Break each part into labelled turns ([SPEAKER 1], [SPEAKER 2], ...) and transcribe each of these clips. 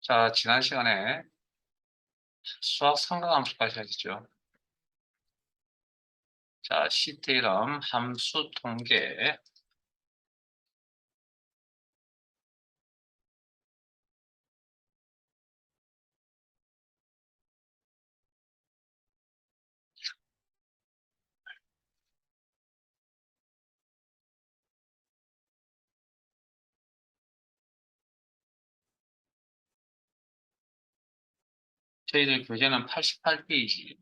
[SPEAKER 1] 자, 지난 시간에 수학 삼각함수까지 하셨죠. 자, 시트 이름 함수 통계. 저희들 교재는 88페이지.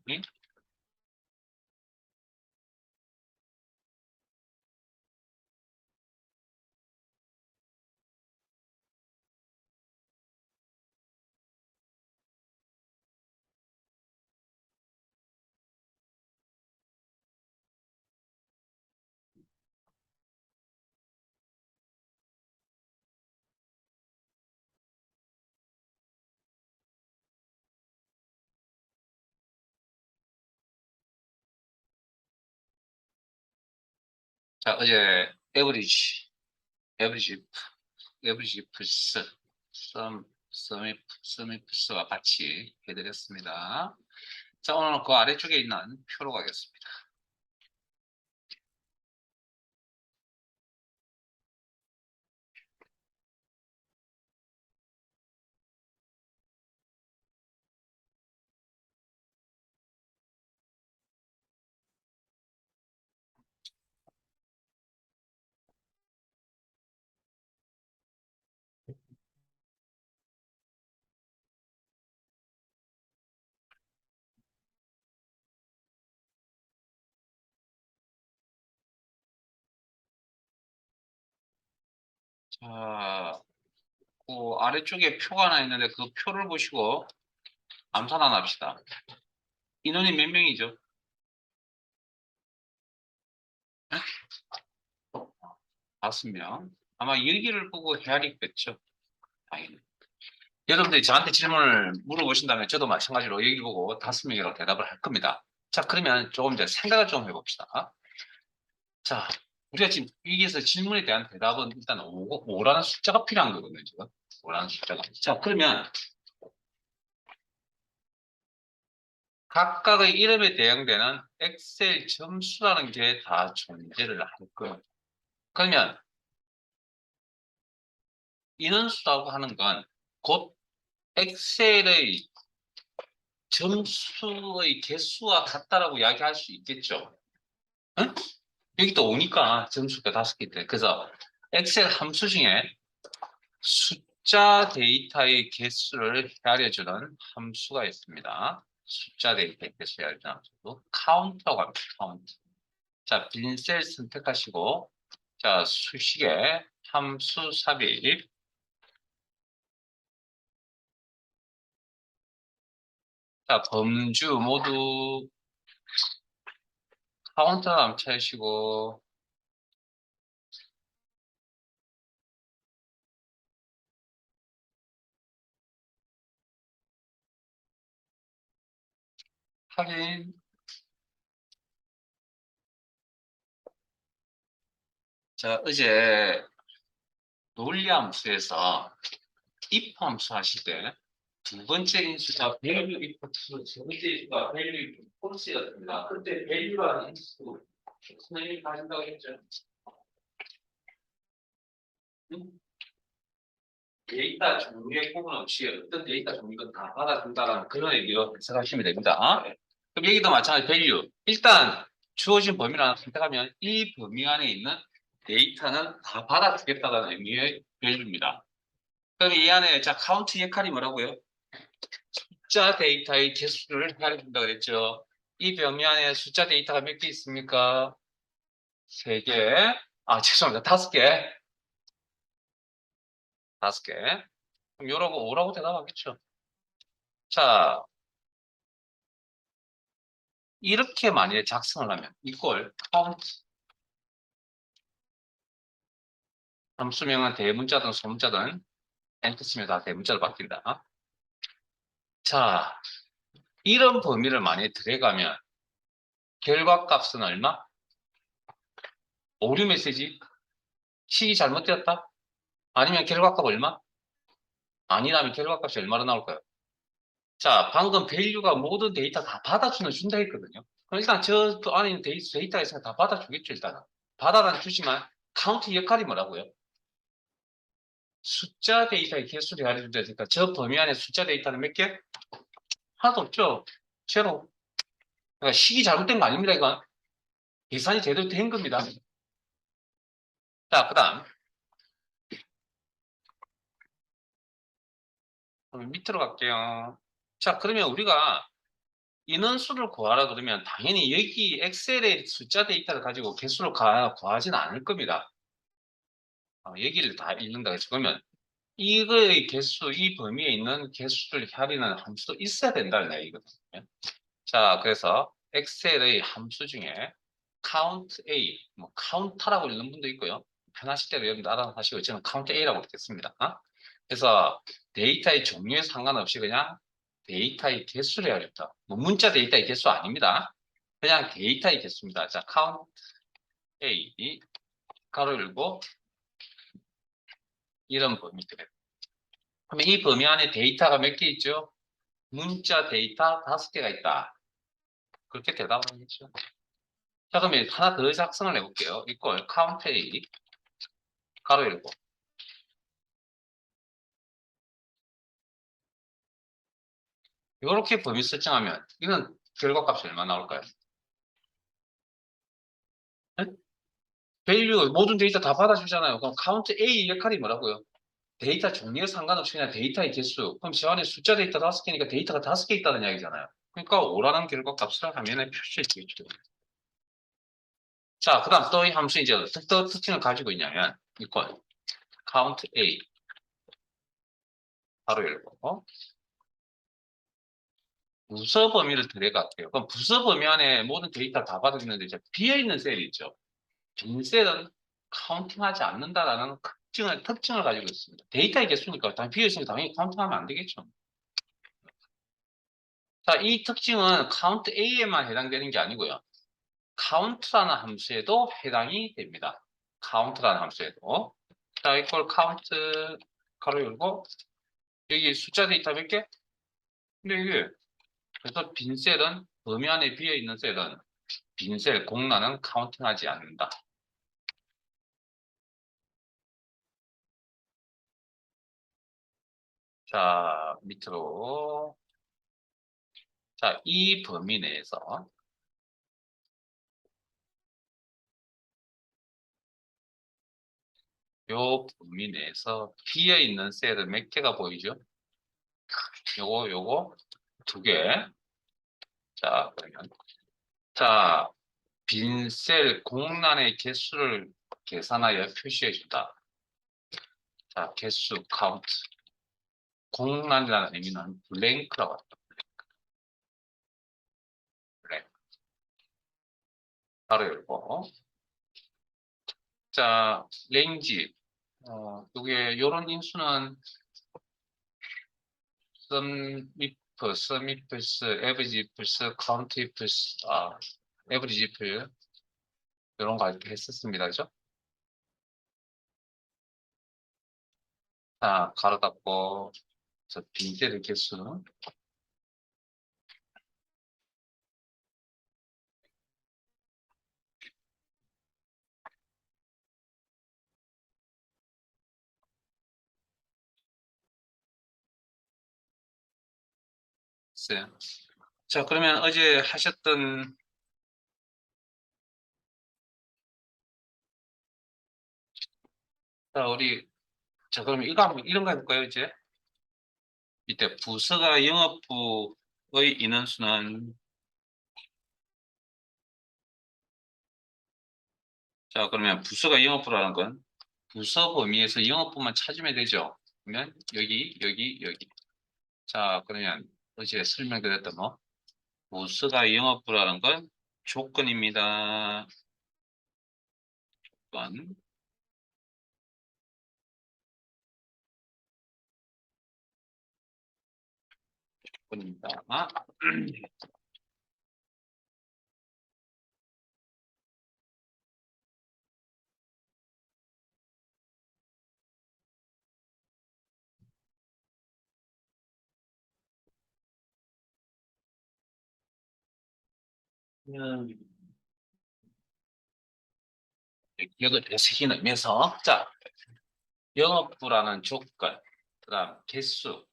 [SPEAKER 1] 자, 어제 에브리지, 에브리지 플스, 서미프스와 같이 해드렸습니다. 자, 오늘 그 아래쪽에 있는 표로 가겠습니다. 자, 그 아래쪽에 표가 하나 있는데 그 표를 보시고 암산 하나 합시다. 인원이 몇 명이죠? 5명. 아마 여기를 보고 헤아리겠죠. 당연히. 여러분들이 저한테 질문을 물어보신다면 저도 마찬가지로 여기 보고 5명이라고 대답을 할 겁니다. 자, 그러면 조금 이제 생각을 좀 해봅시다. 자, 우리가 지금 여기에서 질문에 대한 대답은 일단 5라는 숫자가 필요한 거거든요, 지금. 5라는 숫자가. 자, 그러면 각각의 이름에 대응되는 엑셀 점수라는 게 다 존재를 할 거예요. 그러면 인원수라고 하는 건 곧 엑셀의 점수의 개수와 같다라고 이야기할 수 있겠죠. 응? 여기 또 오니까 점수가 5개 있대. 그래서 엑셀 함수 중에 숫자 데이터의 개수를 헤아려주는 함수가 있습니다. 숫자 데이터의 개수를 헤아려주는 함수. 카운터라고 합니다. 카운트. 자, 빈 셀 선택하시고, 자, 수식에 함수 삽입. 자, 범주 모두 카운터 암차시고, 확인. 자, 어제 논리 함수에서 if 함수 하실 때 두 번째 인수가 value if true, 세 번째 인수가 value if false였습니다. 그때 value라는 인수 선생님이 가진다고 했죠. 응? 데이터 종류의 구분 없이 어떤 데이터 종류건 다 받아준다는 그런 얘기로 해석하시면 됩니다. 그럼 여기도 마찬가지 value. 일단 주어진 범위를 하나 선택하면 이 범위 안에 있는 데이터는 다 받아주겠다는 의미의 value입니다. 그럼 이 안에 자 카운트 역할이 뭐라고요? 숫자 데이터의 개수를 헤아려준다 그랬죠. 이 범위 안에 숫자 데이터가 몇 개 있습니까? 3개. 아, 죄송합니다. 5개. 5개. 그럼 요라고 5라고 대답하겠죠. 자, 이렇게 만약에 작성을 하면 이걸 카운트 함수명은 대문자든 소문자든 엔터 치면 다 대문자로 바뀐다. 자, 이런 범위를 만약에 들어가면 결과값은 얼마? 오류 메시지? 식이 잘못되었다? 아니면 결과값 얼마? 아니라면 결과값이 얼마나 나올까요? 자, 방금 밸류가 모든 데이터 다 준다 했거든요. 그럼 일단 저 안에 있는 데이터에서 다 받아주겠죠, 일단은. 받아는 주지만 카운트 역할이 뭐라고요? 숫자 데이터의 개수를 가려준다 니까 저 범위 안에 숫자 데이터는 몇 개? 하나도 없죠. 제로. 그러니까 식이 잘못된 거 아닙니다, 이건. 계산이 제대로 된 겁니다. 자, 그 다음. 밑으로 갈게요. 자, 그러면 우리가 인원수를 구하라 그러면 당연히 여기 엑셀의 숫자 데이터를 가지고 개수를 구하지는 않을 겁니다. 여기를 다 읽는다 해서 그러면 이거의 개수, 이 범위에 있는 개수를 헤아리는 함수도 있어야 된다는 얘기거든요. 자, 그래서 엑셀의 함수 중에 count A, 뭐 카운터라고 읽는 분도 있고요. 편하실 대로 여러분들 알아서 하시고 저는 count A라고 읽겠습니다. 그래서 데이터의 종류에 상관없이 그냥 데이터의 개수를 해야겠다. 뭐 문자 데이터의 개수 아닙니다. 그냥 데이터의 개수입니다. 자, count A, 가로 열고 이런 범위들. 그러면 이 범위 안에 데이터가 몇 개 있죠? 문자 데이터 5개가 있다. 그렇게 대답하겠죠. 자, 그러면 하나 더 작성을 해볼게요. 이걸 count A, 가로 열고. 이렇게 범위 설정하면 이건 결과값이 얼마 나올까요? 네? 밸류 모든 데이터 다 받아주잖아요. 그럼 count A 역할이 뭐라고요? 데이터 종류에 상관없이 그냥 데이터의 개수. 그럼 저 안에 숫자 데이터 5개니까 데이터가 5개 있다는 이야기잖아요. 그러니까 오라는 결과값을 화면에 표시해 주겠죠. 자, 그 다음 또 이 함수 이제 어떤 특징을 가지고 있냐면 이걸 count A 바로 열고 부서 범위를 들어갈게요. 그럼 부서 범위 안에 모든 데이터 다 받아주는데 이제 비어있는 셀이 있죠. 빈 셀은 카운팅하지 않는다라는 특징을 가지고 있습니다. 데이터의 개수니까 당연히 비어있으니까 당연히 카운팅하면 안 되겠죠. 자, 이 특징은 count A에만 해당되는 게 아니고요. count라는 함수에도 해당이 됩니다. count라는 함수에도. 자, 이걸 count 가로 열고 여기 숫자 데이터 몇 개? 근데 이게 그래서 빈 셀은 범위 안에 비어 있는 셀은 빈 셀 공란은 카운팅하지 않는다. 자, 밑으로. 자, 이 범위 내에서 요 범위 내에서 비어 있는 셀은 몇 개가 보이죠? 요거 두 개. 자, 그러면 자, 빈 셀 공란의 개수를 계산하여 표시해 준다. 자, 개수 카운트. 공란이라는 의미는 블랭크라고 합니다. 블랭크. 바로 열고. 자, 랭지. 이게 요런 인수는 sum equals, average equals, count equals, average equal 이런 거 이렇게 했었습니다. 그죠? 자, 가로 닫고 저 빈셀의 개수. 있어요. 자, 그러면 어제 하셨던 자, 우리 자, 그러면 이거 한번 이런 거 해볼까요, 이제? 밑에 부서가 영업부의 인원수는 자, 그러면 부서가 영업부라는 건 부서 범위에서 영업부만 찾으면 되죠. 그러면 여기. 자, 그러면 어제 설명드렸던 뭐 부서가 영업부라는 건 조건입니다. 조건. 조건입니다. 기억을 되새기는 의미에서 자 영업부라는 조건, 그다음 개수,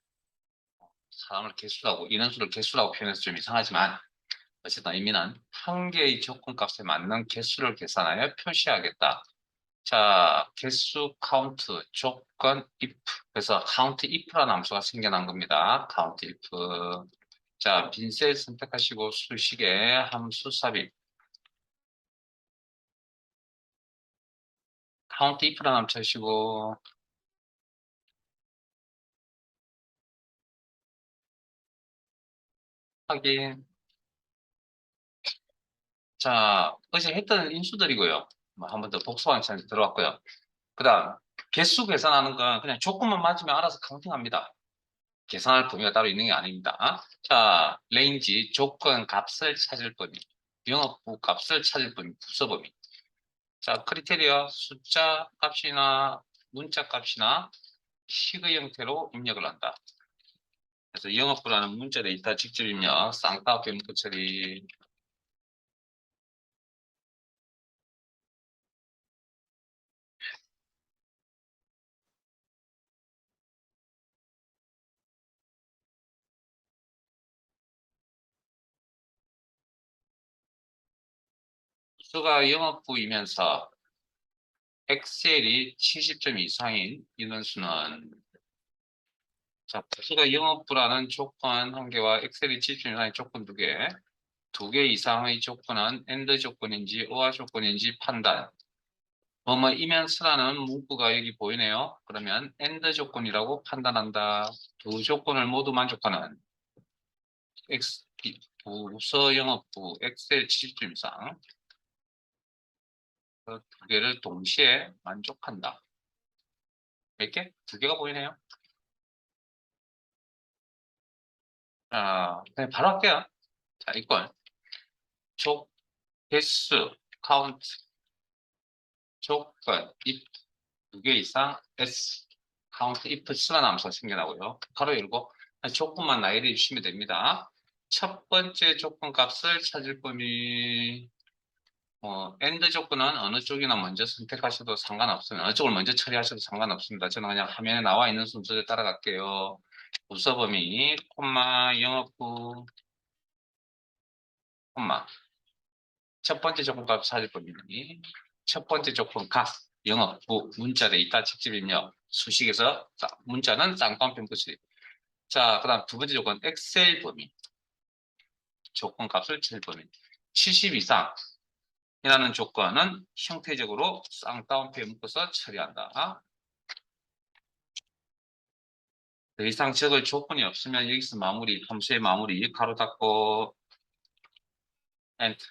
[SPEAKER 1] 사람을 개수라고 인원수를 개수라고 표현해서 좀 이상하지만 어쨌든 의미는 한 개의 조건값에 맞는 개수를 계산하여 표시하겠다. 자, 개수 카운트 조건 if. 그래서 count if라는 함수가 생겨난 겁니다. count if. 자, 빈셀 선택하시고 수식에 함수 삽입. count if라는 함수 하시고 확인. 자, 어제 했던 인수들이고요. 뭐 한 번 더 복수하는 차례 들어왔고요. 그 다음, 개수 계산하는 건 그냥 조건만 맞으면 알아서 카운팅합니다. 계산할 범위가 따로 있는 게 아닙니다. 자, 레인지, 조건 값을 찾을 범위, 영업부 값을 찾을 범위, 부서 범위. 자, 크리테리아, 숫자 값이나 문자 값이나 식의 형태로 입력을 한다. 그래서 영업부라는 문자 데이터 직접 입력, 쌍따옴표 문구 처리. 수가 영업부이면서 엑셀이 70점 이상인 인원수는 자, 부수가 영업부라는 조건 한 개와 엑셀이 70점 이상의 조건 두 개, 두 개 이상의 조건은 AND 조건인지 OR 조건인지 판단. 뭐뭐이면서라는 문구가 여기 보이네요. 그러면 AND 조건이라고 판단한다. 두 조건을 모두 만족하는 X, 부서 영업부 엑셀 70점 이상 그 두 개를 동시에 만족한다. 몇 개? 두 개가 보이네요. 자, 그냥 바로 할게요. 자, 이건 조, 개수, 카운트, 조건, if 두 개 이상 s, 카운트 if 순환함수가 생겨나고요. 가로 열고 조건만 나열해 주시면 됩니다. 첫 번째 조건 값을 찾을 범위 AND 조건은 어느 쪽이나 먼저 선택하셔도 상관없습니다. 어느 쪽을 먼저 처리하셔도 상관없습니다. 저는 그냥 화면에 나와 있는 순서대로 따라갈게요. 부서 범위, 콤마, 영업부, 콤마. 첫 번째 조건 값 찾을 범위, 첫 번째 조건 값, 영업부, 문자 데이터 직접 입력, 수식에서 문자는 쌍따옴표 붙이. 자, 그 다음 두 번째 조건 엑셀 범위, 조건 값을 찾을 범위. 70 이상이라는 조건은 형태적으로 쌍따옴표에 묶어서 처리한다. 더 이상 적을 조건이 없으면 여기서 마무리, 함수의 마무리, 가로 닫고, 엔터.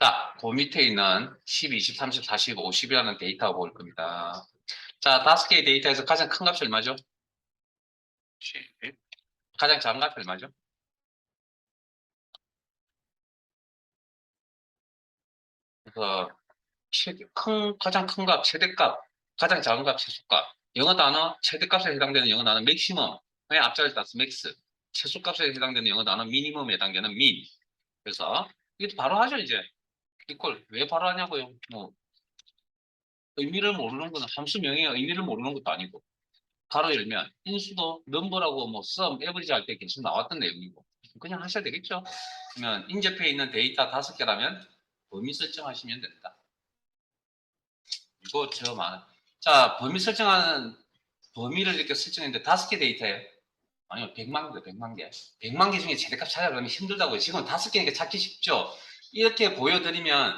[SPEAKER 1] 자, 그 밑에 있는 10, 20, 30, 40, 50이라는 데이터가 보일 겁니다. 자, 5개의 데이터에서 가장 큰 값이 얼마죠? 10. 가장 작은 값이 얼마죠? 그래서 가장 큰 값, 최대값, 가장 작은 값, 최소값. 영어 단어, 최대값에 해당되는 영어 단어 맥시멈. 의 앞자리에 따라서 맥스. 최소값에 해당되는 영어 단어 미니멈에 해당되는 민. 그래서 이것도 바로 하죠, 이제. 이걸 왜 바로 하냐고요? 뭐 의미를 모르는 거는 함수 명의 의미를 모르는 것도 아니고. 가로 열면 인수도 넘버라고 뭐 sum, average 할 때 계속 나왔던 내용이고. 그냥 하셔야 되겠죠? 그러면 인접해 있는 데이터 5개라면 범위 설정하시면 됩니다. 이거 저 많아. 자, 범위 설정하는 범위를 이렇게 설정했는데 5개 데이터에 아니요, 100만 개, 100만 개. 100만 개 중에 최대값 찾아가면 힘들다고요. 지금 5개니까 찾기 쉽죠? 이렇게 보여드리면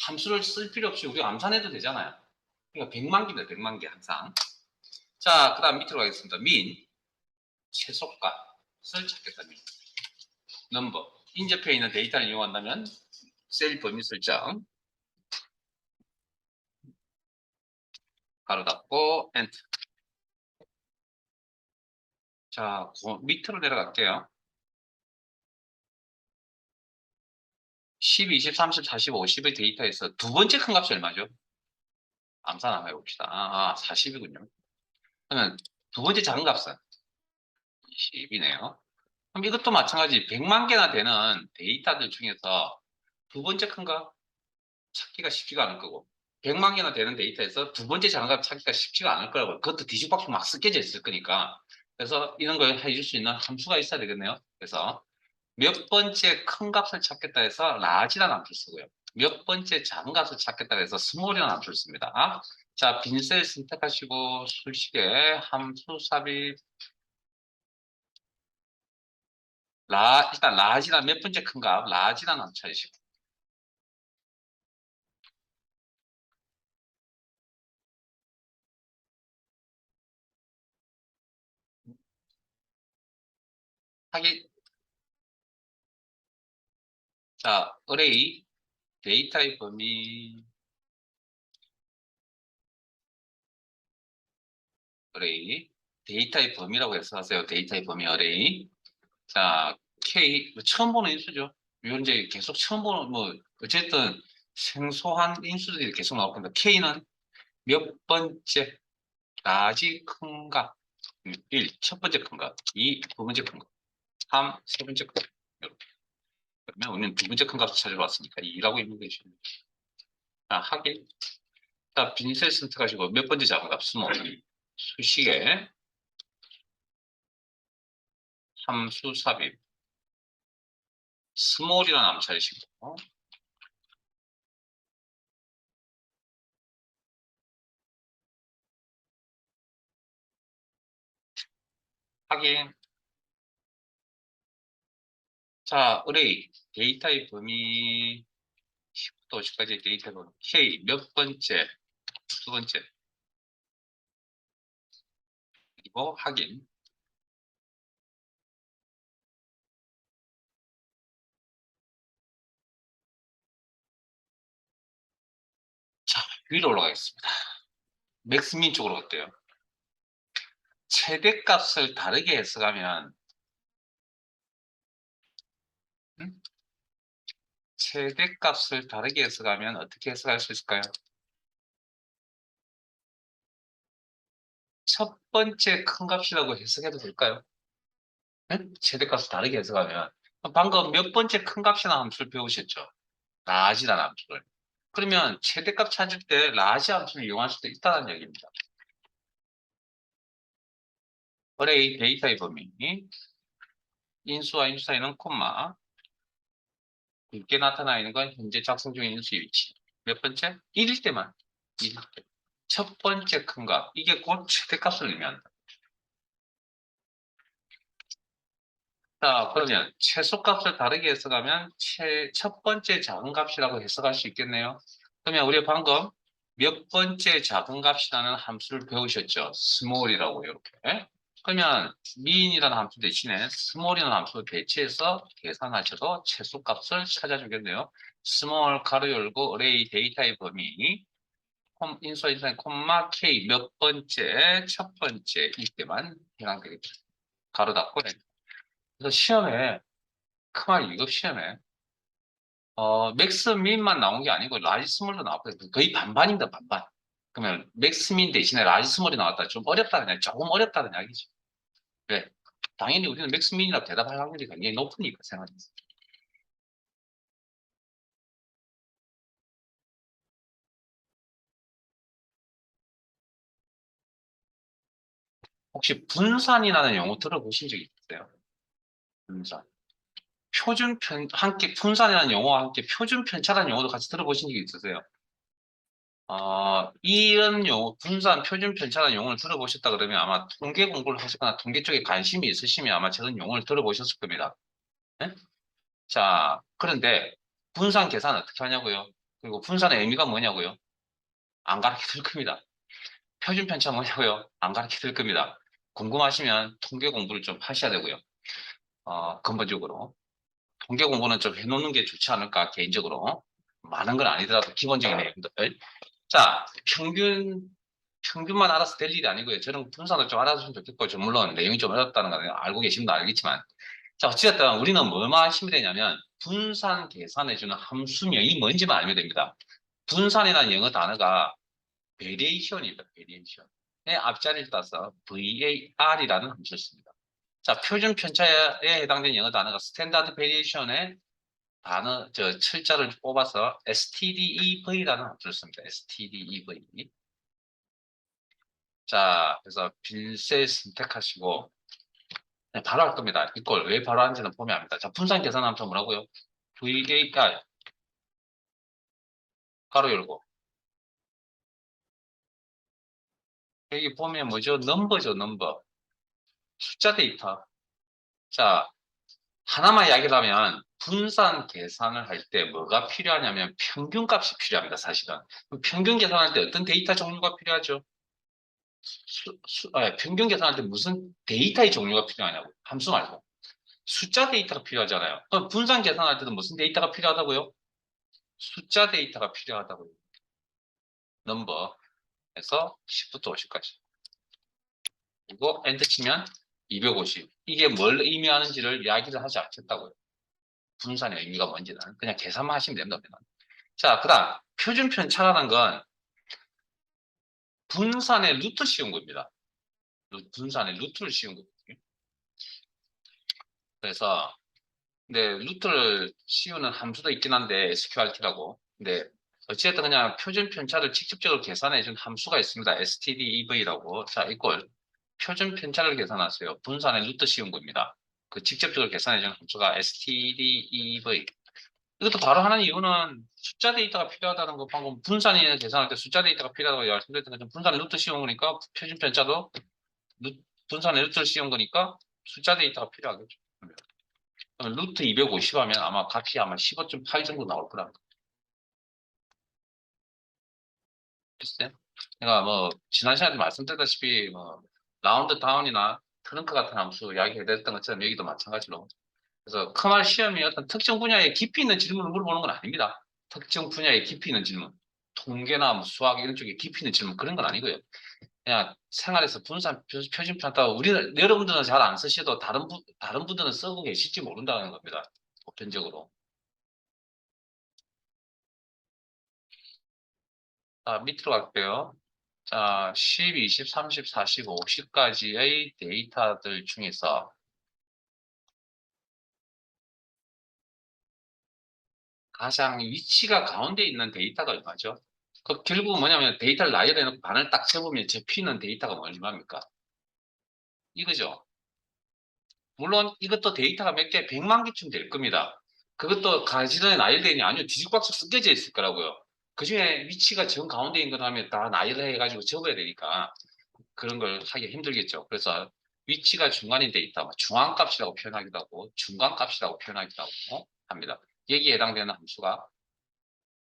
[SPEAKER 1] 함수를 쓸 필요 없이 우리가 암산해도 되잖아요. 그러니까 100만 개입니다, 100만 개 항상. 자, 그 다음 밑으로 가겠습니다. 민, 최소값을 찾겠다. 민. 넘버. 인접해 있는 데이터를 이용한다면 셀 범위 설정. 가로 닫고 엔터. 자, 밑으로 내려갈게요. 10, 20, 30, 40, 50의 데이터에서 두 번째 큰 값이 얼마죠? 암산 한번 해봅시다. 40이군요. 그러면 두 번째 작은 값은 10이네요. 그럼 이것도 마찬가지 100만 개나 되는 데이터들 중에서 두 번째 큰 값 찾기가 쉽지가 않을 거고 100만 개나 되는 데이터에서 두 번째 작은 값 찾기가 쉽지가 않을 거라고. 그것도 뒤죽박죽 막 섞여져 있을 거니까. 그래서 이런 걸 해줄 수 있는 함수가 있어야 되겠네요. 그래서 몇 번째 큰 값을 찾겠다 해서 large라는 함수를 쓰고요. 몇 번째 작은 값을 찾겠다 해서 small이라는 함수를 씁니다. 자, 빈셀 선택하시고 수식에 함수 삽입 일단 large란 몇 번째 큰 값, large라는 함수 찾으시고 하기. 자, array 데이터의 범위 array 데이터의 범위라고 해서 하세요. 데이터의 범위 array. 자, K 처음 보는 인수죠. 이건 이제 계속 처음 보는 뭐 어쨌든 생소한 인수들이 계속 나올 겁니다. K는 몇 번째 라지 큰가? 1, 첫 번째 큰가? 2, 두 번째 큰가? 3, 세 번째 큰가? 이렇게. 그러면 우리는 두 번째 큰 값을 찾으러 왔으니까 2라고 있는 것이. 자, 하기. 자, 빈셀 선택하시고 몇 번째 작은 값? 스몰. 수식에 함수 삽입. 스몰이라는 함수 찾으시고 확인. 자, array 데이터의 범위 10부터 50까지 데이터의 범위 K 몇 번째, 두 번째 그리고 확인. 자, 위로 올라가겠습니다. 맥스민 쪽으로 어때요? 최대값을 다르게 해석하면 음? 최대값을 다르게 해석하면 어떻게 해석할 수 있을까요? 첫 번째 큰 값이라고 해석해도 될까요? 최대값을 다르게 해석하면 방금 몇 번째 큰 값이나 함수를 배우셨죠? 라지라는 함수를. 그러면 최대값 찾을 때 라지 함수를 이용할 수도 있다는 얘기입니다. array 데이터의 범위 인수와 인수 사이는 콤마 굵게 나타나 있는 건 현재 작성 중인 인수의 위치. 몇 번째? 1일 때만. 1일 때. 첫 번째 큰 값. 이게 곧 최대값을 의미한다. 자, 그러면 최소값을 다르게 해석하면 첫 번째 작은 값이라고 해석할 수 있겠네요. 그러면 우리 방금 몇 번째 작은 값이라는 함수를 배우셨죠? small이라고 이렇게. 그러면 mean이라는 함수 대신에 small이라는 함수를 배치해서 계산하셔도 최소값을 찾아주겠네요. small 가로 열고 array 데이터의 범위 인수와 인수의 콤마 k 몇 번째 첫 번째 이때만 해당되겠죠. 가로 닫고. 그래서 시험에 크말 2급 시험에 맥스 민만 나온 게 아니고 라지 스몰도 나왔거든요. 거의 반반입니다. 반반. 그러면 맥스 민 대신에 라지 스몰이 나왔다. 좀 어렵다는 이야기, 조금 어렵다는 이야기죠. 왜? 당연히 우리는 맥스 민이라고 대답할 확률이 굉장히 높으니까 생각했어요. 혹시 분산이라는 용어 들어보신 적 있으세요? 분산. 함께 분산이라는 용어와 함께 표준 편차라는 용어도 같이 들어보신 적 있으세요? 이런 용어, 분산, 표준 편차라는 용어를 들어보셨다 그러면 아마 통계 공부를 하시거나 통계 쪽에 관심이 있으시면 아마 저런 용어를 들어보셨을 겁니다. 네? 자, 그런데 분산 계산 어떻게 하냐고요? 그리고 분산의 의미가 뭐냐고요? 안 가르쳐 줄 겁니다. 표준 편차 뭐냐고요? 안 가르쳐 줄 겁니다. 궁금하시면 통계 공부를 좀 하셔야 되고요. 근본적으로. 통계 공부는 좀 해놓는 게 좋지 않을까, 개인적으로. 많은 건 아니더라도 기본적인 내용들. 자, 평균 평균만 알아서 될 일이 아니고요. 저는 분산을 좀 알아주시면 좋겠고, 좀 물론 내용이 좀 어렵다는 거 알고 계시면 알겠지만. 자, 어찌됐든 우리는 뭐만 하시면 되냐면, 분산 계산해주는 함수명이 뭔지만 알면 됩니다. 분산이라는 영어 단어가 베리에이션입니다. 베리에이션. 의 앞자리를 따서 VAR이라는 함수를 씁니다. 자, 표준 편차에 해당되는 영어 단어가 스탠다드 베리에이션의 단어, 철자를 뽑아서 STDEV라는 함수를 씁니다. STDEV. 자, 그래서 빈셀 선택하시고, 네, 바로 할 겁니다. 이걸 왜 바로 하는지는 보면 압니다. 자, 분산 계산 함수 뭐라고요? VAR, 가로 열고. 여기 보면 뭐죠? 넘버죠, 넘버. 숫자 데이터. 자, 하나만 이야기를 하면 분산 계산을 할 때 뭐가 필요하냐면 평균값이 필요합니다, 사실은. 평균 계산할 때 어떤 데이터 종류가 필요하죠? 평균 계산할 때 무슨 데이터의 종류가 필요하냐고. 함수 말고. 숫자 데이터가 필요하잖아요. 그럼 분산 계산할 때도 무슨 데이터가 필요하다고요? 숫자 데이터가 필요하다고요. 넘버에서 10부터 50까지. 그리고 엔터 치면 250. 이게 뭘 의미하는지를 이야기를 하지 않겠다고요. 분산의 의미가 뭔지는 그냥 계산만 하시면 됩니다. 자, 그 다음 표준 편차라는 건 분산의 루트 씌운 겁니다. 분산의 루트를 씌운 거거든요. 그래서 근데 루트를 씌우는 함수도 있긴 한데 sqrt라고. 근데 어찌됐든 그냥 표준 편차를 직접적으로 계산해 준 함수가 있습니다. stdev라고. 자, 이걸 표준 편차를 계산하세요. 분산의 루트 씌운 겁니다. 그 직접적으로 계산해 준 함수가 stdev. 이것도 바로 하는 이유는 숫자 데이터가 필요하다는 거, 방금 분산이 계산할 때 숫자 데이터가 필요하다고 말씀드렸던 것처럼 분산의 루트 씌운 거니까 표준 편차도 분산의 루트를 씌운 거니까 숫자 데이터가 필요하겠죠. 그럼 루트 250 하면 아마 값이 아마 15.8 정도 나올 거라는 거. 글쎄. 제가 뭐 지난 시간에 말씀드렸다시피 뭐 라운드 다운이나 트렁크 같은 함수 이야기해드렸던 것처럼 여기도 마찬가지로. 그래서 크말 시험이 어떤 특정 분야에 깊이 있는 질문을 물어보는 건 아닙니다. 특정 분야에 깊이 있는 질문. 통계나 뭐 수학 이런 쪽에 깊이 있는 질문 그런 건 아니고요. 그냥 생활에서 분산 표준 편타 우리는 여러분들은 잘 안 쓰셔도 다른 분들은 쓰고 계실지 모른다는 겁니다. 보편적으로. 자, 밑으로 갈게요. 자, 10, 20, 30, 40, 50까지의 데이터들 중에서 가장 위치가 가운데 있는 데이터가 얼마죠? 그 결국 뭐냐면 데이터를 나열해 놓고 반을 딱 접으면 접히는 데이터가 얼마입니까? 이거죠. 물론 이것도 데이터가 몇 개, 100만 개쯤 될 겁니다. 그것도 가지런히 나열되니 아니요 뒤죽박죽 쓰여져 있을 거라고요. 그중에 위치가 정 가운데 있는 거라면 다 나열해 가지고 적어야 되니까 그런 걸 하기 힘들겠죠. 그래서 위치가 중간인 데이터, 뭐 중앙값이라고 표현하기도 하고 중간값이라고 표현하기도 하고 합니다. 여기에 해당되는 함수가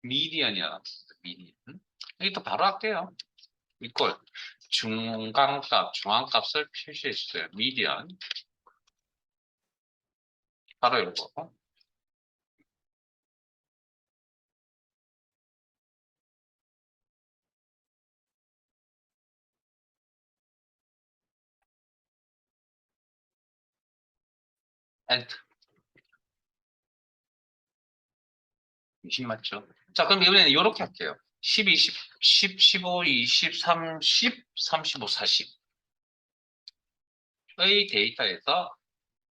[SPEAKER 1] 미디언이라는 함수입니다. 미디언. 여기 또 바로 할게요. 이걸 중간값, 중앙값을 표시해 주세요. 미디언. 바로 이거. 엔터. 20 맞죠? 자, 그럼 이번에는 이렇게 할게요. 10, 20, 10, 15, 20, 30, 35, 40의 데이터에서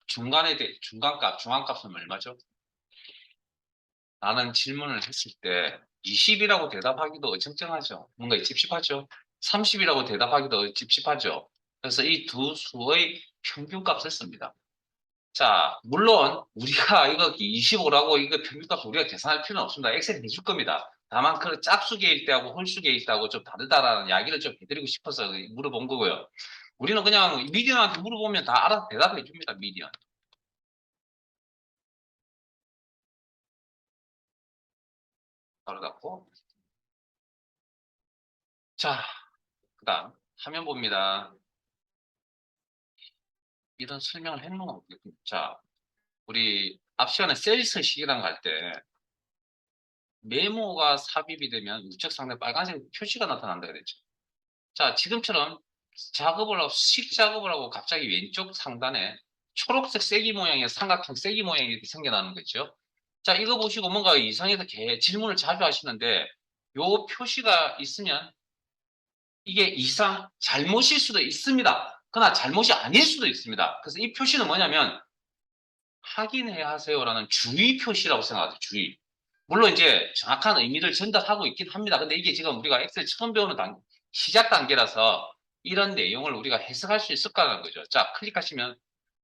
[SPEAKER 1] 중간값, 중앙값은 얼마죠? 라는 질문을 했을 때 20이라고 대답하기도 어정쩡하죠. 뭔가 찝찝하죠. 30이라고 대답하기도 찝찝하죠. 그래서 이 두 수의 평균값을 씁니다. 자, 물론 우리가 이거 25라고 이거 평균값 우리가 계산할 필요는 없습니다. 엑셀이 해줄 겁니다. 다만 그 짝수계일 때하고 홀수계일 때하고 좀 다르다라는 이야기를 좀 해드리고 싶어서 물어본 거고요. 우리는 그냥 미디언한테 물어보면 다 알아서 대답해 줍니다. 미디언. 바로 갖고. 자, 그다음 화면 봅니다. 이런 설명을 해놓은 거 자, 우리 앞 시간에 셀스 시기랑 갈 때 메모가 삽입이 되면 우측 상단에 빨간색 표시가 나타난다 그랬죠. 자, 지금처럼 작업을 하고, 식 작업을 하고 갑자기 왼쪽 상단에 초록색 쐐기 모양의 삼각형 쐐기 모양이 이렇게 생겨나는 거죠. 자, 이거 보시고 뭔가 이상해서 질문을 자주 하시는데, 요 표시가 있으면 이게 이상, 잘못일 수도 있습니다. 그러나 잘못이 아닐 수도 있습니다. 그래서 이 표시는 뭐냐면, 확인해야 하세요라는 주의 표시라고 생각하세요. 주의. 물론 이제 정확한 의미를 전달하고 있긴 합니다. 근데 이게 지금 우리가 엑셀 처음 배우는 시작 단계라서 이런 내용을 우리가 해석할 수 있을까라는 거죠. 자, 클릭하시면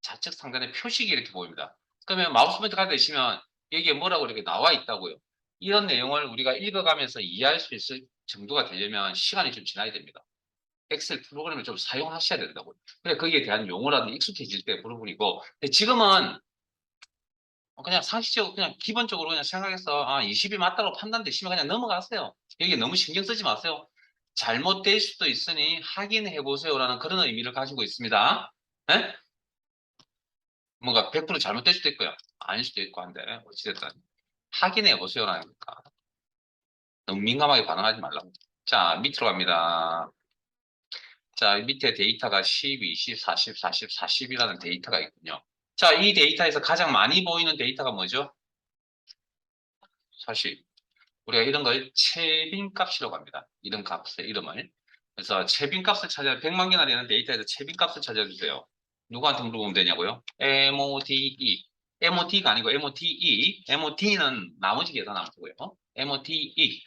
[SPEAKER 1] 좌측 상단에 표식이 이렇게 보입니다. 그러면 마우스 포인트 가르치시면 여기에 뭐라고 이렇게 나와 있다고요. 이런 내용을 우리가 읽어가면서 이해할 수 있을 정도가 되려면 시간이 좀 지나야 됩니다. 엑셀 프로그램을 좀 사용하셔야 된다고요. 그래, 거기에 대한 용어라도 익숙해질 때 부분이고, 근데 지금은 그냥 상식적으로 그냥 기본적으로 그냥 생각해서 20이 맞다고 판단되시면 그냥 넘어가세요. 여기 너무 신경 쓰지 마세요. 잘못될 수도 있으니 확인해 보세요라는 그런 의미를 가지고 있습니다. 네? 뭔가 100% 잘못될 수도 있고요. 아닐 수도 있고 한데 어찌됐든 확인해 보세요라는 거니까 너무 민감하게 반응하지 말라고. 자, 밑으로 갑니다. 자, 밑에 데이터가 10, 20, 40, 40, 40이라는 데이터가 있군요. 자, 이 데이터에서 가장 많이 보이는 데이터가 뭐죠? 40. 우리가 이런 걸 채빈값이라고 합니다. 이런 값의 이름을. 그래서 채빈값을 찾아 100만 개나 되는 데이터에서 채빈값을 찾아주세요. 누구한테 물어보면 되냐고요? MODE. MOT가 아니고 MOTE. MOT는 나머지 계산 함수고요. MOTE.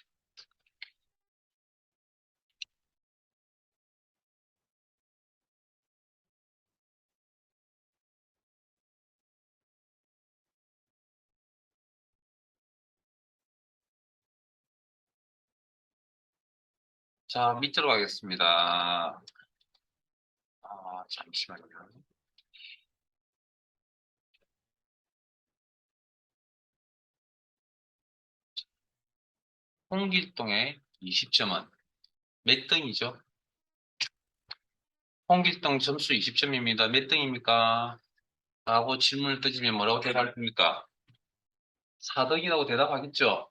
[SPEAKER 1] 자, 밑으로 가겠습니다. 잠시만요. 홍길동의 20점은 몇 등이죠? 홍길동 점수 20점입니다. 몇 등입니까? 라고 질문을 던지면 뭐라고 대답할 겁니까? 4등이라고 대답하겠죠?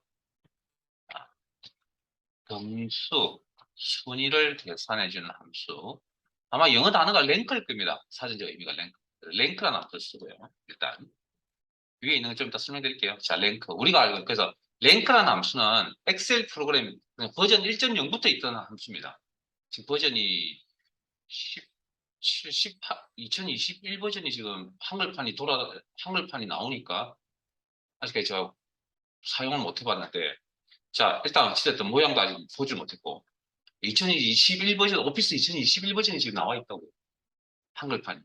[SPEAKER 1] 등수, 순위를 계산해주는 함수. 아마 영어 단어가 랭크일 겁니다. 사전적 의미가 랭크. 랭크라는 함수를 쓰고요. 일단 위에 있는 거 좀 이따 설명드릴게요. 자, 랭크. 우리가 알고 그래서 랭크라는 함수는 엑셀 프로그램 버전 1.0부터 있던 함수입니다. 지금 버전이 17, 18, 2021 버전이 지금 한글판이 나오니까 아직까지 제가 사용을 못 해봤는데 자, 일단 어찌됐든 모양도 아직 보질 못했고 2021 버전, 오피스 2021 버전이 지금 나와 있다고. 한글판이.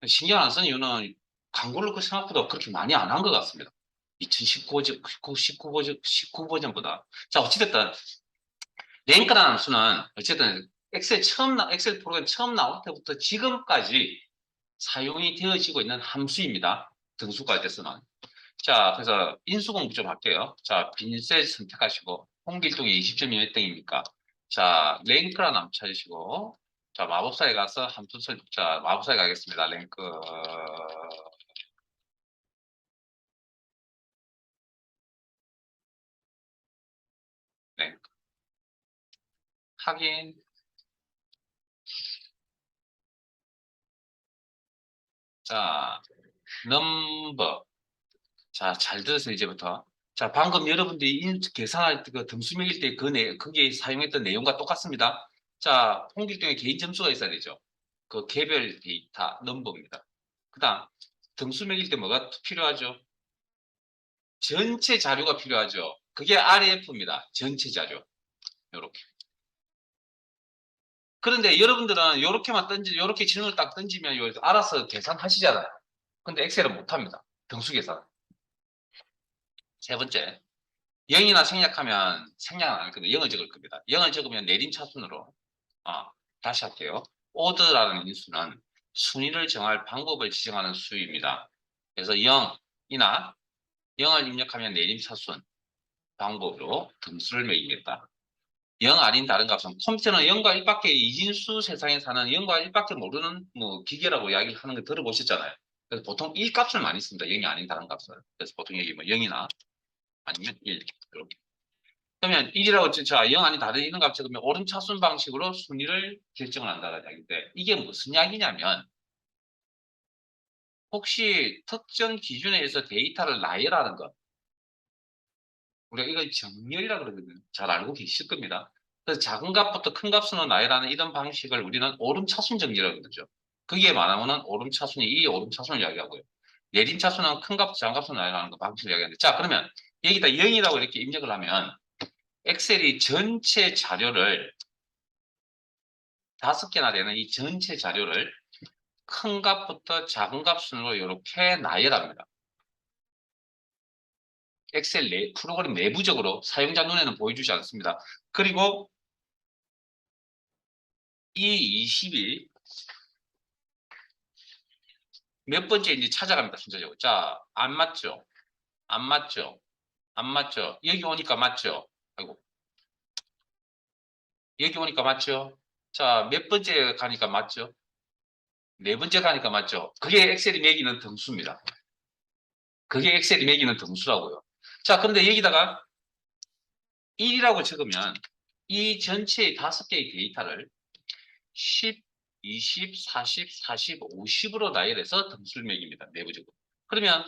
[SPEAKER 1] 신경 안 쓴 이유는 광고를 그 생각보다 그렇게 많이 안 한 것 같습니다. 2019 버전, 19 버전, 19 버전보다. 자, 어찌됐든, 랭크라는 함수는 어쨌든 엑셀 프로그램 처음 나올 때부터 지금까지 사용이 되어지고 있는 함수입니다. 등수가 돼서는. 자, 그래서 인수공부 좀 할게요. 자, 빈셀 선택하시고, 홍길동의 20점이 몇 등입니까? 자, 랭크라는 함 찾으시고, 자, 마법사에 가서 자, 마법사에 가겠습니다. 랭크, 랭크. 확인, 자, 넘버. 자, 잘 들으세요, 이제부터. 자, 방금 여러분들이 계산할 때 그 등수 매길 때 거기에 사용했던 내용과 똑같습니다. 자, 홍길동의 개인 점수가 있어야 되죠. 그 개별 데이터 넘버입니다. 그 다음, 등수 매길 때 뭐가 필요하죠? 전체 자료가 필요하죠. 그게 RF입니다. 전체 자료. 요렇게. 그런데 여러분들은 요렇게 질문을 딱 던지면 알아서 계산하시잖아요. 근데 엑셀은 못합니다. 등수 계산. 세 번째, 0이나 생략하면 생략 안 할 건데 0을 적을 겁니다. 0을 적으면 내림차순으로 다시 할게요. 오드라는 인수는 순위를 정할 방법을 지정하는 수입니다. 그래서 0이나 0을 입력하면 내림차순 방법으로 등수를 매기겠다. 0 아닌 다른 값은 컴퓨터는 0과 1밖에 이진수 세상에 사는 0과 1밖에 모르는 뭐 기계라고 이야기를 하는 거 들어보셨잖아요. 그래서 보통 1 값을 많이 씁니다. 0이 아닌 다른 값을. 그래서 보통 여기 뭐 0이나 아니면 1 이렇게. 그러면 1이라고 자, 0 아닌 다른 이런 값 적으면 오름차순 방식으로 순위를 결정을 한다는 이야기인데 이게 무슨 이야기냐면 혹시 특정 기준에 의해서 데이터를 나열하는 것 우리가 이걸 정렬이라고 그러거든요. 잘 알고 계실 겁니다. 그래서 작은 값부터 큰 값으로 나열하는 이런 방식을 우리는 오름차순 정렬이라고 그러죠. 그게 말하면은 오름차순이 이 오름차순을 이야기하고요. 내림차순은 큰 값부터 작은 값으로 나열하는 거 방식을 이야기하는데 자 그러면 여기다 0이라고 이렇게 입력을 하면 엑셀이 전체 자료를 5개나 되는 이 전체 자료를 큰 값부터 작은 값 순으로 이렇게 나열합니다. 엑셀 프로그램 내부적으로 사용자 눈에는 보여주지 않습니다. 그리고 이 20이 몇 번째인지 찾아갑니다. 순서적으로. 자, 안 맞죠? 안 맞죠? 안 맞죠? 여기 오니까 맞죠? 아이고. 여기 오니까 맞죠? 자, 몇 번째 가니까 맞죠? 네 번째 가니까 맞죠? 그게 엑셀이 매기는 등수입니다. 그게 엑셀이 매기는 등수라고요. 자, 그런데 여기다가 1이라고 적으면 이 전체의 5개의 데이터를 10, 20, 40, 40, 50으로 나열해서 등수를 매깁니다. 내부적으로. 그러면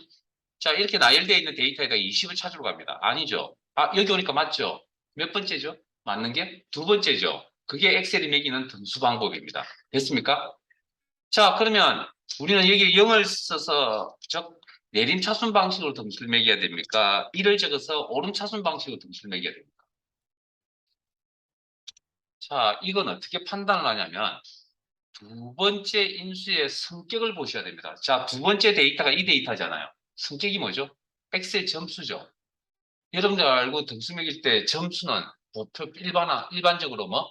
[SPEAKER 1] 자 이렇게 나열되어 있는 데이터에다 20을 찾으러 갑니다. 아니죠. 아 여기 오니까 맞죠. 몇 번째죠? 맞는 게 두 번째죠. 그게 엑셀이 매기는 등수 방법입니다. 됐습니까? 자 그러면 우리는 여기 0을 써서 내림차순 방식으로 등수를 매겨야 됩니까? 1을 적어서 오름차순 방식으로 등수를 매겨야 됩니까? 자 이건 어떻게 판단을 하냐면 두 번째 인수의 성격을 보셔야 됩니다. 자, 두 번째 데이터가 이 데이터잖아요. 성격이 뭐죠? 엑셀 점수죠. 여러분들 알고 등수 매길 때 점수는 보통 일반적으로 뭐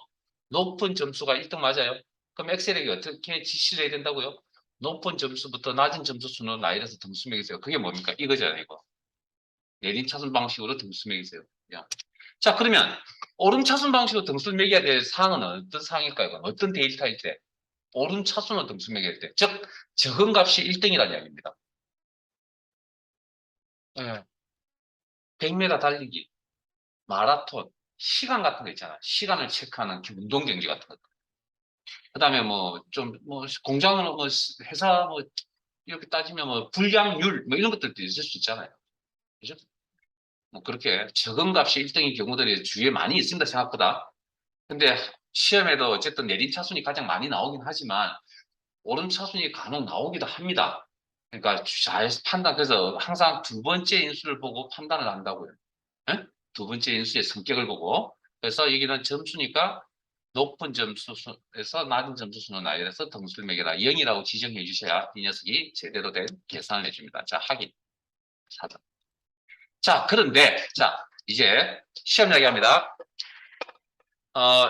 [SPEAKER 1] 높은 점수가 1등 맞아요. 그럼 엑셀에게 어떻게 지시를 해야 된다고요? 높은 점수부터 낮은 점수 순으로 나열해서 등수 매기세요. 그게 뭡니까? 이거잖아요, 이거. 내림차순 방식으로 등수 매기세요. 야. 자, 그러면 오름차순 방식으로 등수를 매겨야 될 사항은 어떤 사항일까요? 어떤 데이터일 때? 오름차순으로 등수 매길 때. 즉, 적은 값이 1등이라는 이야기입니다. 예. 100m 달리기, 마라톤, 시간 같은 거 있잖아. 시간을 체크하는 운동 경기 같은 거. 그다음에 뭐 좀 뭐 공장으로 뭐 회사 뭐 이렇게 따지면 뭐 불량률 뭐 이런 것들도 있을 수 있잖아요. 그죠? 뭐 그렇게 적은 값이 1등인 경우들이 주위에 많이 있습니다. 생각보다. 근데 시험에도 어쨌든 내림차순이 가장 많이 나오긴 하지만 오름차순이 간혹 나오기도 합니다. 그러니까 잘 판단, 그래서 항상 두 번째 인수를 보고 판단을 한다고요. 예? 두 번째 인수의 성격을 보고. 그래서 여기는 점수니까 높은 점수에서 낮은 점수수는 나열해서 등수를 매겨라. 0이라고 지정해 주셔야 이 녀석이 제대로 된 계산을 해줍니다. 자, 확인. 4번. 자, 그런데, 자, 이제 시험 이야기합니다.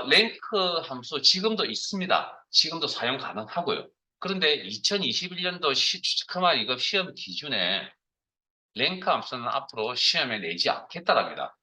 [SPEAKER 1] 랭크 함수 지금도 있습니다. 지금도 사용 가능하고요. 그런데 2021년도 크마 이거 시험 기준에 랭크 함수는 앞으로 시험에 내지 않겠다랍니다.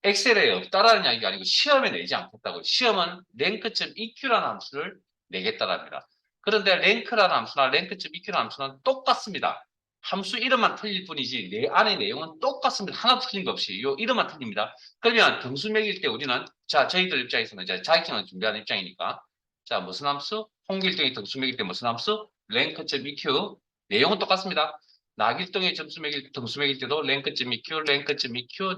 [SPEAKER 1] 엑셀에 없다라는 이야기가 아니고 시험에 내지 않겠다고. 시험은 랭크.eq라는 함수를 내겠다랍니다. 그런데 랭크라는 함수나 랭크.eq라는 함수는 똑같습니다. 함수 이름만 틀릴 뿐이지 내 안의 내용은 똑같습니다. 하나 틀린 거 없이 요 이름만 틀립니다. 그러면 등수 매길 때 우리는 자 저희들 입장에서는 이제 자격증을 준비하는 입장이니까 자 무슨 함수? 홍길동이 등수 매길 때 무슨 함수? 랭크.eq 내용은 똑같습니다. 나길동의 등수 매길 때도 랭크.eq, 랭크.eq,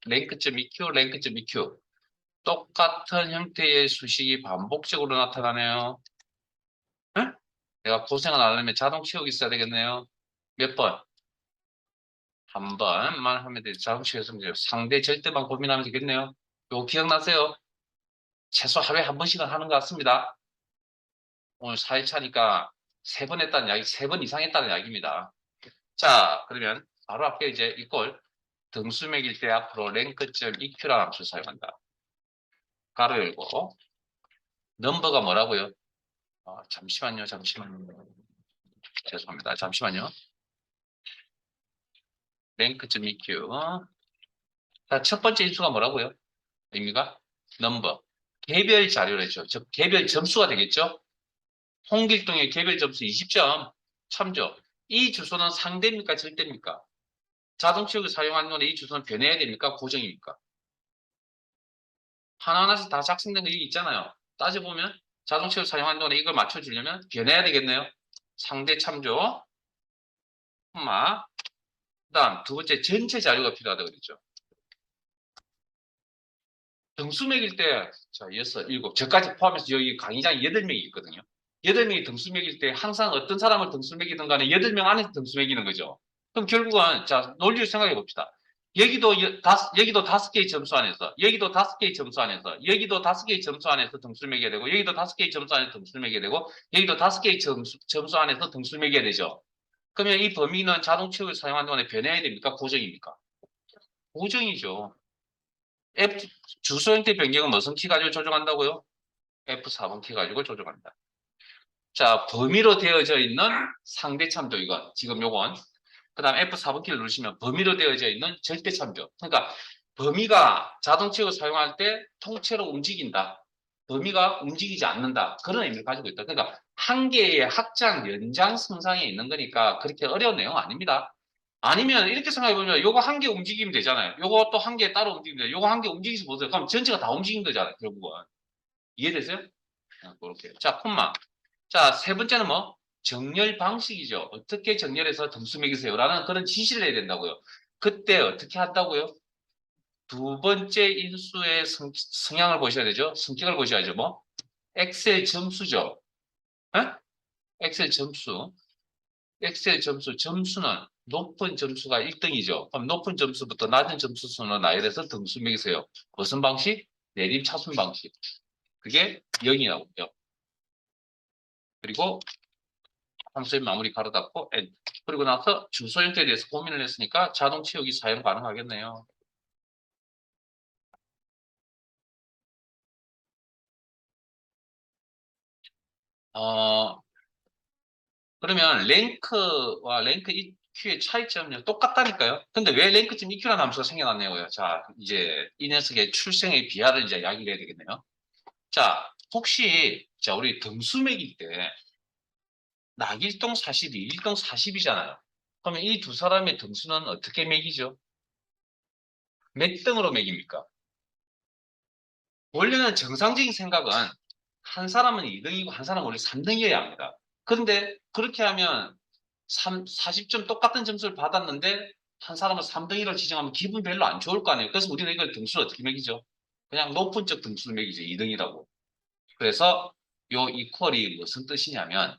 [SPEAKER 1] 랭크.eq, 랭크.eq 똑같은 형태의 수식이 반복적으로 나타나네요. 응? 내가 고생을 안 하려면 자동 채우기 써야 되겠네요. 몇 번? 한 번만 하면 되죠. 자동 채우기 상대 절대만 고민하면 되겠네요. 이거 기억나세요? 최소 하루에 한 번씩은 하는 것 같습니다. 오늘 4일차니까 3번 했다는 이야기, 3번 이상 했다는 이야기입니다. 자, 그러면 바로 앞에 이제 이걸 등수 매길 때 앞으로 랭크.eq라는 함수를 사용한다. 가로 열고 넘버가 뭐라고요? 잠시만요. 죄송합니다. 잠시만요. 랭크.eq. 자, 첫 번째 인수가 뭐라고요? 의미가 넘버. 개별 자료래죠. 즉 개별 점수가 되겠죠? 홍길동의 개별 점수 20점 참조. 이 주소는 상대입니까? 절대입니까? 자동 채우기 사용하는 건데 이 주소는 변해야 됩니까? 고정입니까? 하나하나씩 다 작성된 거 여기 있잖아요. 따져보면 자동치를 사용하는 동안에 이걸 맞춰주려면 변해야 되겠네요. 상대 참조, 콤마, 그다음 두 번째 전체 자료가 필요하다 그랬죠. 등수 매길 때, 자, 6, 7, 저까지 포함해서 여기 강의장이 8명이 있거든요. 8명이 등수 매길 때 항상 어떤 사람을 등수 매기든 간에 8명 안에서 등수 매기는 거죠. 그럼 결국은, 자, 논리를 생각해 봅시다. 여기도 5개의 점수 안에서, 여기도 5개의 점수 안에서, 여기도 5개의 점수 안에서 등수를 매겨야 되고, 여기도 5개의 점수 안에서 등수를 매겨야 되고, 여기도 5개의 점수 안에서 등수를 매겨야 되죠. 그러면 이 범위는 자동 취급을 사용하는 동안에 변해야 됩니까? 고정입니까? 고정이죠. F 주소 형태 변경은 무슨 키 가지고 조정한다고요? F4번 키 가지고 조정한다. 자, 범위로 되어져 있는 상대 참조 이건 지금 요건. 그다음 F4번 키를 누르시면 범위로 되어져 있는 절대 참조. 그러니까 범위가 자동치를 사용할 때 통째로 움직인다. 범위가 움직이지 않는다. 그런 의미를 가지고 있다. 그러니까 한 개의 확장, 연장 성상에 있는 거니까 그렇게 어려운 내용 아닙니다. 아니면 이렇게 생각해보면 요거 한 개 움직이면 되잖아요. 요거 또 한 개 따로 움직이면 돼요. 요거 한 개 움직이지 보세요. 그럼 전체가 다 움직인 거잖아요. 결국은. 이해되세요? 그렇게. 자, 콤마. 자, 세 번째는 뭐? 정렬 방식이죠. 어떻게 정렬해서 등수 매기세요라는 그런 지시를 해야 된다고요. 그때 어떻게 한다고요? 두 번째 인수의 성향을 보셔야 되죠. 성격을 보셔야죠. 뭐? 엑셀 점수죠. 에? 엑셀 점수. 엑셀 점수는 높은 점수가 1등이죠. 그럼 높은 점수부터 낮은 점수 순으로 나열해서 등수 매기세요. 무슨 방식? 내림 차순 방식. 그게 0이 나오고요. 그리고 함수의 마무리 가로 닫고 N. 그리고 나서 주소 형태에 대해서 고민을 했으니까 자동 채우기 사용 가능하겠네요. 어, 그러면 랭크와 랭크 EQ의 차이점은 똑같다니까요. 근데 왜 랭크점 EQ라는 함수가 생겨났냐고요. 자, 이제 이 녀석의 출생의 비하를 이제 이야기를 해야 되겠네요. 자, 혹시 자 우리 등수 매길 때 낙일동 42, 일동 40이잖아요. 그러면 이 두 사람의 등수는 어떻게 매기죠? 몇 등으로 매깁니까? 원래는 정상적인 생각은 한 사람은 2등이고 한 사람은 원래 3등이어야 합니다. 그런데 그렇게 하면 40점 똑같은 점수를 받았는데 한 사람은 3등이라고 지정하면 기분 별로 안 좋을 거 아니에요. 그래서 우리는 이걸 등수를 어떻게 매기죠? 그냥 높은 쪽 등수를 매기죠. 2등이라고. 그래서 요 이퀄이 무슨 뜻이냐면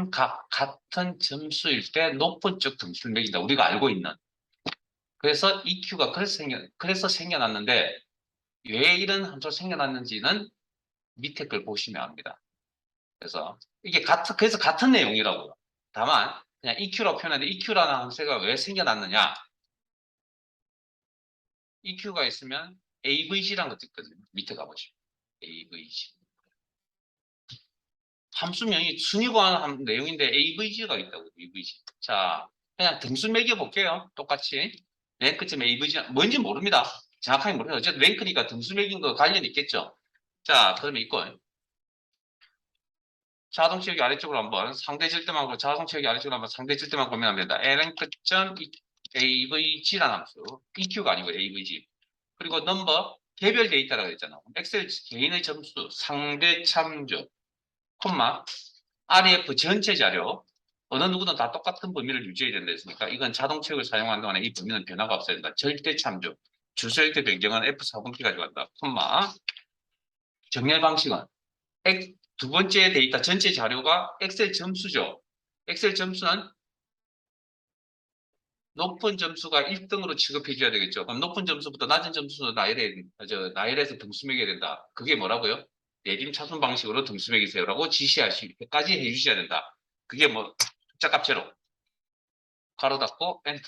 [SPEAKER 1] 같은 점수일 때 높은 쪽 등수를 매긴다. 우리가 알고 있는. 그래서 EQ가 그래서 생겨났는데 왜 이런 함수가 생겨났는지는 밑에 걸 보시면 압니다. 그래서 이게 그래서 같은 내용이라고요. 다만 그냥 EQ라고 표현하는데 EQ라는 함수가 왜 생겨났느냐? EQ가 있으면 AVG라는 것도 있거든요. 밑에 가보시면 AVG. 함수명이 순위 구하는 내용인데 AVG가 있다고 AVG. 자, 그냥 등수 매겨 볼게요. 똑같이 랭크점 AVG 뭔지 모릅니다. 정확하게 모르겠어요. 어쨌든 랭크니까 등수 매긴 거 관련이 있겠죠. 자, 그러면 이거 자동 채우기 아래쪽으로 한번 상대 절대만 자동 채우기 아래쪽으로 한번 상대 절대만 고민하면 됩니다. ln avg라는 함수 EQ가 아니고 avg 그리고 넘버 개별 데이터라고 했잖아. 엑셀 개인의 점수 상대 참조 콤마 ref 전체 자료 어느 누구든 다 똑같은 범위를 유지해야 된다 했으니까 이건 자동 채우기를 사용하는 동안에 이 범위는 변화가 없어야 된다. 절대 참조 주소 형태 변경은 F4번키 가져간다. 콤마 정렬 방식은 두 번째 데이터 전체 자료가 엑셀 점수죠. 엑셀 점수는 높은 점수가 1등으로 취급해 줘야 되겠죠. 그럼 높은 점수부터 낮은 점수로 나열해서 등수 매겨야 된다. 그게 뭐라고요? 내림 차순 방식으로 등수 매기세요라고 지시하시까지 해주셔야 된다. 그게 뭐 숫자값 제로 가로 닫고 엔터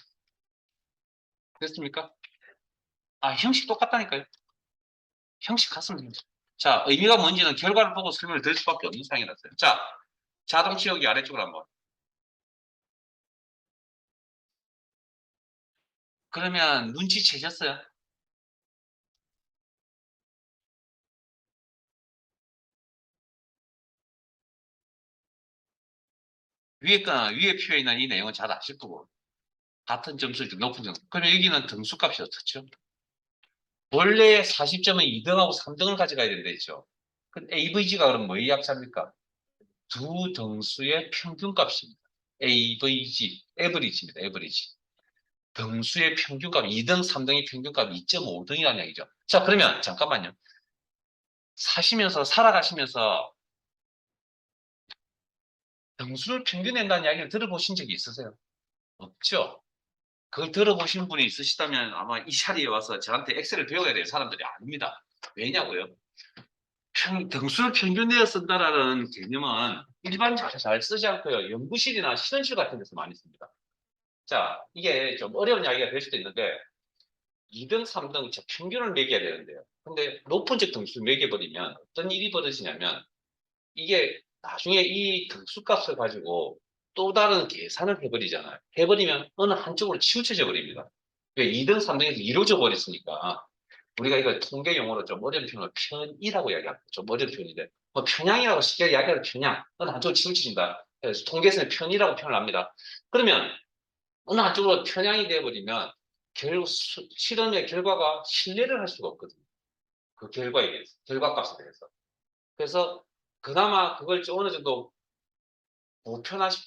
[SPEAKER 1] 됐습니까? 아 형식 똑같다니까요. 형식 같으면 됩니다. 자 의미가 뭔지는 결과를 보고 설명을 드릴 수밖에 없는 상황이라서요. 자 자동 치우기 아래쪽으로 한번 그러면 눈치채셨어요? 위에 표에 있는 이 내용은 잘 아실 거고. 같은 점수일 때 높은 점수. 그러면 여기는 등수값이 어떻죠? 원래 40점은 2등하고 3등을 가져가야 된다 했죠. 근데 AVG가 그럼 뭐의 약자입니까? 두 등수의 평균값입니다. AVG, 에버리지입니다. 에버리지. 등수의 평균값, 2등, 3등의 평균값 2.5등이라는 얘기죠. 자, 그러면 잠깐만요. 사시면서, 살아가시면서 등수를 평균낸다는 이야기를 들어보신 적이 있으세요? 없죠? 그걸 들어보신 분이 있으시다면 아마 이 자리에 와서 저한테 엑셀을 배워야 될 사람들이 아닙니다. 왜냐고요? 등수를 평균 내어 쓴다라는 개념은 일반적으로 잘 쓰지 않고요. 연구실이나 실험실 같은 데서 많이 씁니다. 자, 이게 좀 어려운 이야기가 될 수도 있는데 2등, 3등 저 평균을 매겨야 되는데요. 근데 높은 적 등수 매겨버리면 어떤 일이 벌어지냐면 이게 나중에 이 등수값을 가지고 또 다른 계산을 해버리잖아요. 해버리면 어느 한쪽으로 치우쳐져 버립니다. 2등, 3등에서 이루어져 버렸으니까 우리가 이걸 통계 용어로 좀 어려운 표현을 편이라고 이야기합니다. 좀 어려운 표현인데 뭐 편향이라고 쉽게 이야기하는 편향 어느 한쪽으로 치우쳐진다. 그래서 통계에서는 편이라고 표현을 합니다. 그러면 어느 한쪽으로 편향이 되어버리면 결국 실험의 결과가 신뢰를 할 수가 없거든요. 그 결과에 대해서, 결과값에 대해서. 그래서 그나마 그걸 좀 어느 정도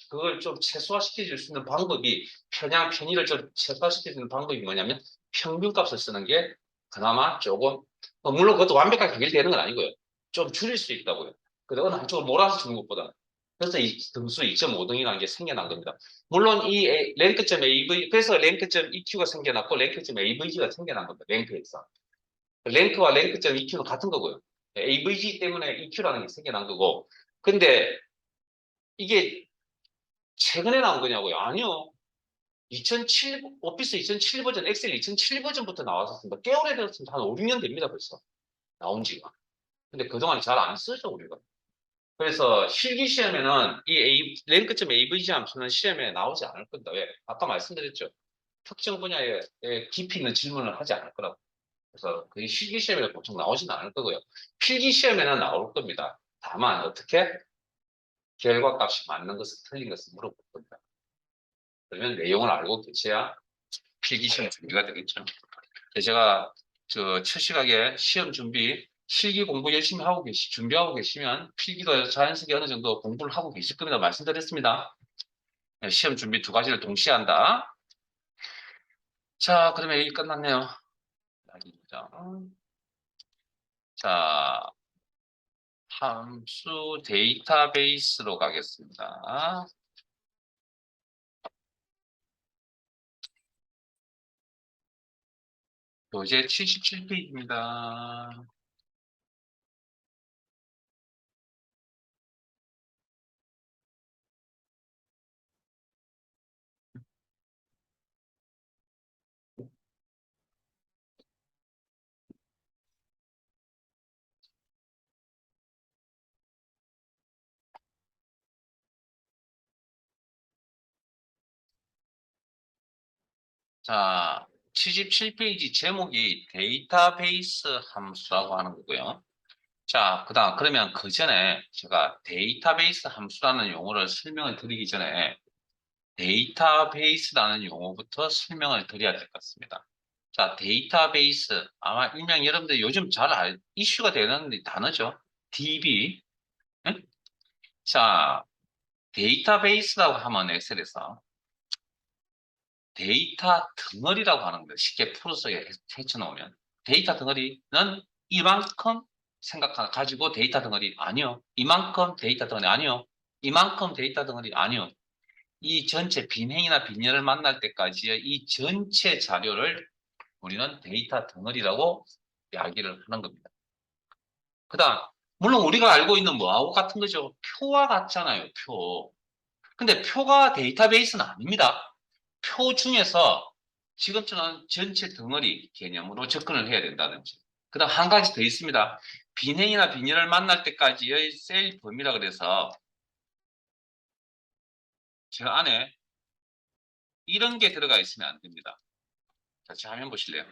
[SPEAKER 1] 그걸 좀 최소화시켜 줄 수 있는 방법이 편의를 좀 최소화시켜 주는 방법이 뭐냐면 평균값을 쓰는 게 그나마 조금 물론 그것도 완벽하게 해결되는 건 아니고요. 좀 줄일 수 있다고요. 근데 어느 한쪽을 몰아서 주는 것보다 그래서 이 등수 2.5등이라는 게 생겨난 겁니다. 물론 이 랭크점 AV 그래서 랭크점 EQ가 생겨났고 랭크점 AVG가 생겨난 겁니다. 랭크에서 랭크와 랭크점 EQ는 같은 거고요. AVG 때문에 EQ라는 게 생겨난 거고 근데 이게 최근에 나온 거냐고요? 아니요. 2007, 오피스 2007 버전, 엑셀 2007 버전부터 나왔었습니다. 꽤 오래됐습니다. 한 5, 6년 됩니다, 벌써. 나온 지가. 근데 그동안 잘 안 쓰죠, 우리가. 그래서 실기 시험에는 랭크점 AVG 함수는 시험에 나오지 않을 겁니다. 왜? 아까 말씀드렸죠. 특정 분야에 깊이 있는 질문을 하지 않을 거라고. 그래서 그 실기 시험에 보통 나오지는 않을 거고요. 필기 시험에는 나올 겁니다. 다만 어떻게 결과값이 맞는 것을 틀린 것을 물어볼 겁니다. 그러면 내용을 알고 계셔야 필기시험 준비가 되겠죠. 제가 첫 시각에 시험 준비, 실기 공부 열심히 하고 준비하고 계시면 필기도 자연스럽게 어느 정도 공부를 하고 계실 겁니다. 말씀드렸습니다. 네, 시험 준비 두 가지를 동시에 한다. 자, 그러면 여기 끝났네요. 자, 함수 데이터베이스로 가겠습니다. 교재 77페이지입니다. 자, 77페이지 제목이 데이터베이스 함수라고 하는 거고요. 자, 그러면 그 전에 제가 데이터베이스 함수라는 용어를 설명을 드리기 전에 데이터베이스라는 용어부터 설명을 드려야 될 것 같습니다. 자, 데이터베이스. 아마 일명 여러분들 요즘 이슈가 되는 단어죠. DB. 응? 자, 데이터베이스라고 하면 엑셀에서 데이터 덩어리라고 하는 거예요. 쉽게 풀어서 헤쳐놓으면. 데이터 덩어리는 이만큼 가지고 데이터 덩어리 아니요. 이만큼 데이터 덩어리 아니요. 이만큼 데이터 덩어리 아니요. 이 전체 빈행이나 빈열을 만날 때까지의 이 전체 자료를 우리는 데이터 덩어리라고 이야기를 하는 겁니다. 그 다음, 물론 우리가 알고 있는 뭐하고 같은 거죠. 표와 같잖아요, 표. 근데 표가 데이터베이스는 아닙니다. 표 중에서 지금처럼 전체 덩어리 개념으로 접근을 해야 된다는 점. 그 다음 한 가지 더 있습니다. 빈행이나 빈열을 만날 때까지의 셀 범위라 그래서 저 안에 이런 게 들어가 있으면 안 됩니다. 같이 화면 보실래요?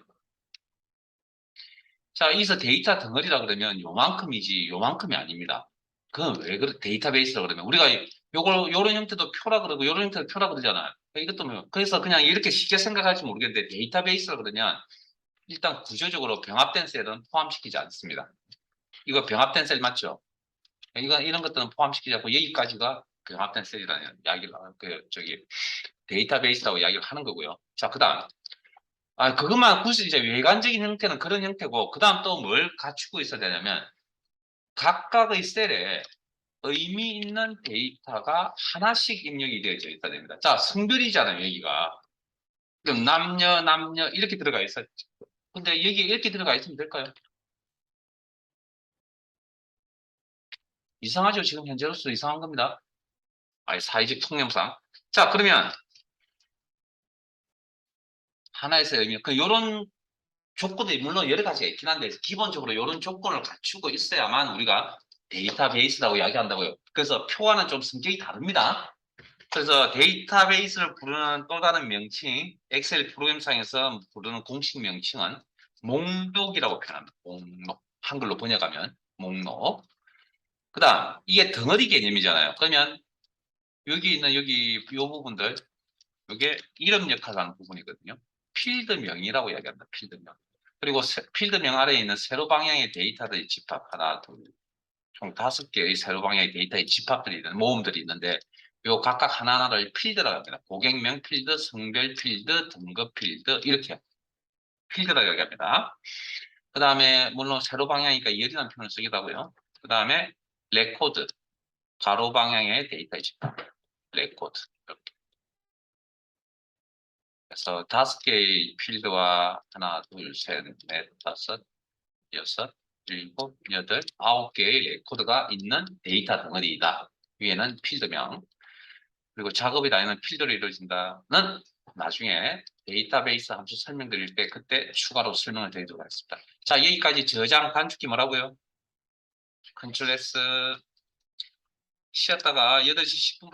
[SPEAKER 1] 자, 여기서 데이터 덩어리라 그러면 요만큼이지 요만큼이 아닙니다. 그건 왜 그래? 데이터베이스라 그러면 우리가 요런 형태도 표라 그러고 요런 형태도 표라 그러잖아요. 이것도 그래서 그냥 이렇게 쉽게 생각할지 모르겠는데 데이터베이스라 그러면 일단 구조적으로 병합된 셀은 포함시키지 않습니다. 이거 병합된 셀 맞죠? 이런 것들은 포함시키지 않고 여기까지가 병합된 셀이라는 이야기를 데이터베이스라고 이야기를 하는 거고요. 자, 그다음 그것만 굳이 이제 외관적인 형태는 그런 형태고 그다음 또 뭘 갖추고 있어야 되냐면 각각의 셀에 의미 있는 데이터가 하나씩 입력이 되어져 있어야 됩니다. 자, 성별이잖아요, 여기가. 그럼 남녀 이렇게 들어가 있어요. 근데 여기 이렇게 들어가 있으면 될까요? 이상하죠? 지금 현재로서 이상한 겁니다. 사회적 통념상. 자, 그러면 하나에서 의미, 요런 조건들이 물론 여러 가지가 있긴 한데 기본적으로 이런 조건을 갖추고 있어야만 우리가 데이터베이스라고 이야기한다고요. 그래서 표와는 좀 성격이 다릅니다. 그래서 데이터베이스를 부르는 또 다른 명칭, 엑셀 프로그램상에서 부르는 공식 명칭은 목록이라고 표현합니다. 목록. 한글로 번역하면 목록. 그다음 이게 덩어리 개념이잖아요. 그러면 여기 있는 이 부분들 이게 이름 역할을 하는 부분이거든요. 필드명이라고 이야기합니다. 필드명. 그리고 필드명 아래에 있는 세로 방향의 데이터들의 집합 하나, 둘, 총 5개의 세로 방향의 데이터의 집합들이 있는 모음들이 있는데 요 각각 하나하나를 필드라고 합니다. 고객명 필드, 성별 필드, 등급 필드 이렇게 필드라고 이야기합니다. 그 다음에 물론 세로 방향이니까 열이라는 표현을 쓰기도 하고요. 그 다음에 레코드, 가로 방향의 데이터의 집합, 레코드. 그래서 5개의 필드와 하나, 둘, 셋, 넷, 다섯, 여섯, 일곱, 여덟, 9개의 레코드가 있는 데이터 덩어리이다. 위에는 필드명. 그리고 작업이 다니는 필드로 이루어진다는 나중에 데이터베이스 함수 설명드릴 때 그때 추가로 설명을 드리도록 하겠습니다. 자, 여기까지 저장 단축키 뭐라고요? 컨트롤 S 쉬었다가 8시 10분